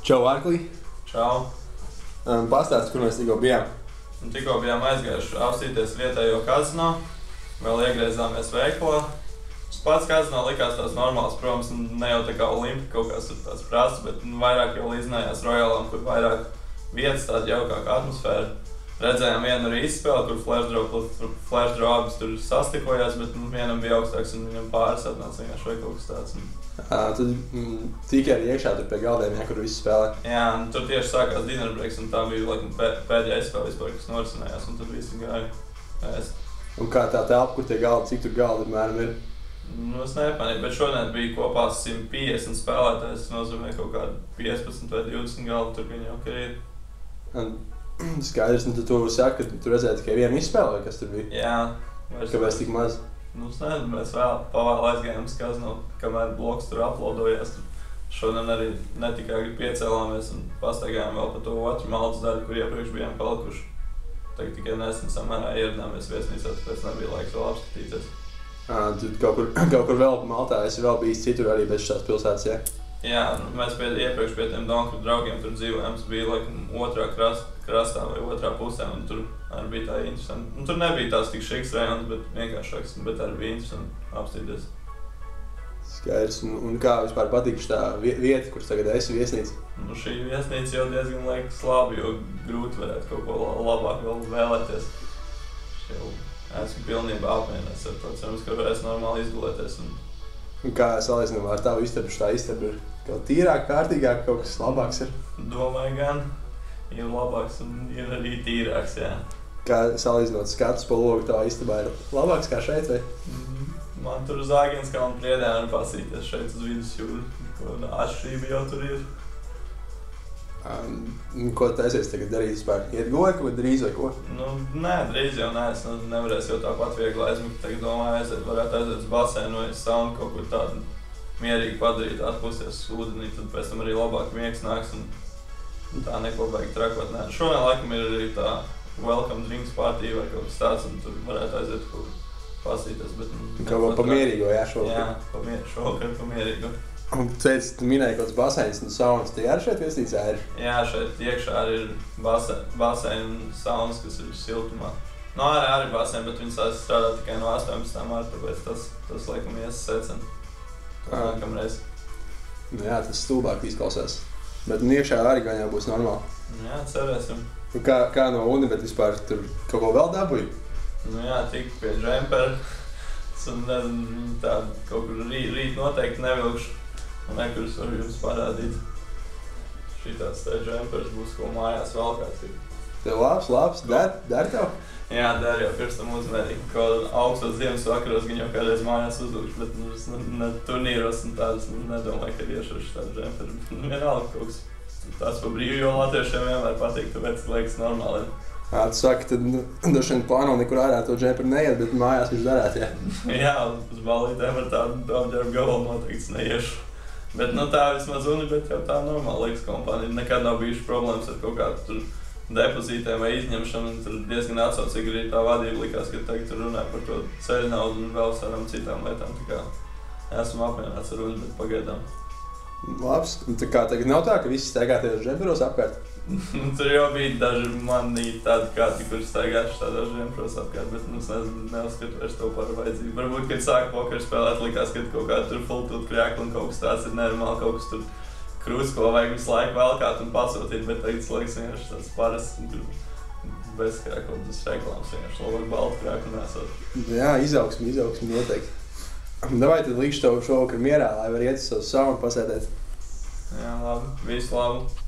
Čau, Arklī. Čau. Pastāsti, kur mēs tikko bijām. Tikko bijām aizgājuši apstīties vietējo kazino, vēl iegriezāmies veikalā. Tas pats kazino likās tās normāls, protams, ne jau tā kā Olimpi kaut kāds tur tāds prasts, bet vairāk jau līdzinājās Royalam, kur vairāk vietas, tāda jaukāka atmosfēra. Redzējām vienu arī izspēli, kur flashdraubis tur sastikojās, bet vienam bija augstāks un viņam pāris atnāca vienkārši vai kaut kas tāds. Tad tikai arī iekšā tur pie galdiem, kur visi spēlē. Jā, tur tieši sākās dinner breaks, un tā bija laikam pēdējā izspēle vispār, kas norisinājās, un tad visi gāja ēst. Un kā tā telpa, kur tie galdi, cik tur galdi apmēram ir? Es nepanīju, bet šodien bija kopā 150 spēlētājs, tas nozīmē kaut kādu 15 vai 20 galdu, tur viņi jau ir. Skaidrs, un tu saki, ka tu redzēji tikai vienu izspēli, vai kas tur bija? Jā. Kāpēc tik maz? Es nezinu, mēs vēl pavēl aizgājām uz kazino, kamēr bloks tur uploadojās. Šodien arī ne tikai piecēlāmies un pastaigājām vēl pa to otru maldas daļu, kur iepriekš bijām palikuši. Tagad tikai nesen samērā ieradāmies viesnīcā, tāpēc nebija laiks vēl apskatīties. Tu kaut kur vēl Maltā esi vēl bijis citur arī bez šās pilsētas, jā? Jā, mēs iepriekš pie tiem Donkru draugiem tur dzīvojām, tas bija laikam otrā krastā vai otrā pusē, un tur arī bija tā interesanti. Tur nebija tās tik šiks rajons, bet vienkāršāks, bet arī bija interesanti apstīties. Skaidrs, un kā vispār patīk tā vieta, kur tagad esi viesnīca? Šī viesnīca jau diezgan liekas labi, jo grūti varētu kaut ko labāk vēl vēlēties. Esmu pilnībā apmienāts ar to, cerams, ka varēs normāli izgulēties. Un kā salīdzinājumā ar tavu istabu, tā istaba ir kaut tīrāk, kārtīgāk, kaut kas labāks ir? Domāju gan, ir labāks un ir arī tīrāks, jā. Kā salīdzinot skatus pa logu, tavā istabā ir labāks kā šeit, vai? Man tur uz Āgenskalnu priedē var pasīties šeit uz vidusjūru, ko atšķirība jau tur ir. Ko taisies tagad darīt vispār? Iet gulēt vai drīz vai ko? Nē, drīz jau nē, es nevarēšu jau tāpat viegli aizmigt. Tagad domāju, varētu aiziet uz baseinu vai saunu kaut kur tādu mierīgi padarīt, atpūsties uz ūdenī, tad pēc tam arī labāk miegs nāks un tā neko baigi trakot. Nē, šodien laikam ir arī tā welcome drinks party vai kaut kas tāds, un tur varētu aiziet kaut kur pasīties. Kaut ko pa mierīgo, jā, šovakar? Jā, šovakar pa mierīgo. Un tu minēji kaut kāds baseins un saunas, tie arī šeit viesnīcā ir? Jā, šeit iekšā arī ir baseini un saunas, kas ir siltumā. Arī baseini, bet viņi sāks strādāt tikai no 18. marta, tāpēc tas laikam ies secen. Nākamreiz. Jā, tas stulbāk izklausās. Bet iekšā arī gan jau būs normāli. Jā, cerēsim. Un kā no uni, bet vispār tur kaut ko vēl dabūji? Jā, tik pie džempera. Un nezinu, tā kaut kur rīt noteikti nevilkšu. Kurus varu jums parādīt. Šitāds tā džempers būs, ko mājās valkāt. Tev labs, der tev? Jā, der jau pirms tam uzmērīgi. Kaut augstos Ziemassvakaros gan jau kādreiz mājās uzlūkšu, bet ne turnīros un tādas nedomāju, ka iešu ar šitādu džemperu. Vienalga kaut kas tāds pa brīvu, jo latviešiem vienmēr patīk, tāpēc liekas normāli. Tu saki, tad droši vien plāno nekur ārā to džemperu neiet, bet mājās viņš darāt, jā? Jā, uz ballītēm ar tādu apģērbu gabalu noteikti neiešu. Bet tā vismaz uni, bet jau tā normāli liekas kompānija. Nekad nav bijuši problēmas ar kaut kādu tur depozītēm vai izņemšanu. Tur diezgan atsaucīgi arī tā vadība likās, ka tagad tur runāja par to ceļu naudu un vēl savām citām lietām. Tā kā esmu apmierināts ar uni, bet pagaidām. Labs. Tā kā tagad nav tā, ka visi staigā tajos džemperos apkārt? Tur jau bija daži mani tādi kādi, kuri staigājuši tādos džemperos apkārt, bet es neuzskatu vairs to par vajadzību. Varbūt, kad sāku pokeru spēlēt, likās, ka kaut kāda tur full-tooth krēkla un kaut kas tāds ir nenormāli, kaut kas tur krūs, ko vajag visu laiku velkāt un pasūtīt, bet tagad liekas vienkārši tāds parasts un tur bez krēkla, tas reklāmas vienkārši labāk baltu krēklu nesot. Jā, izaugsmi noteikti. Davai tad likšu tev šovakar mierā, lai var iet uz savu saunu pasēdēt. Jā, labi. Visu labu.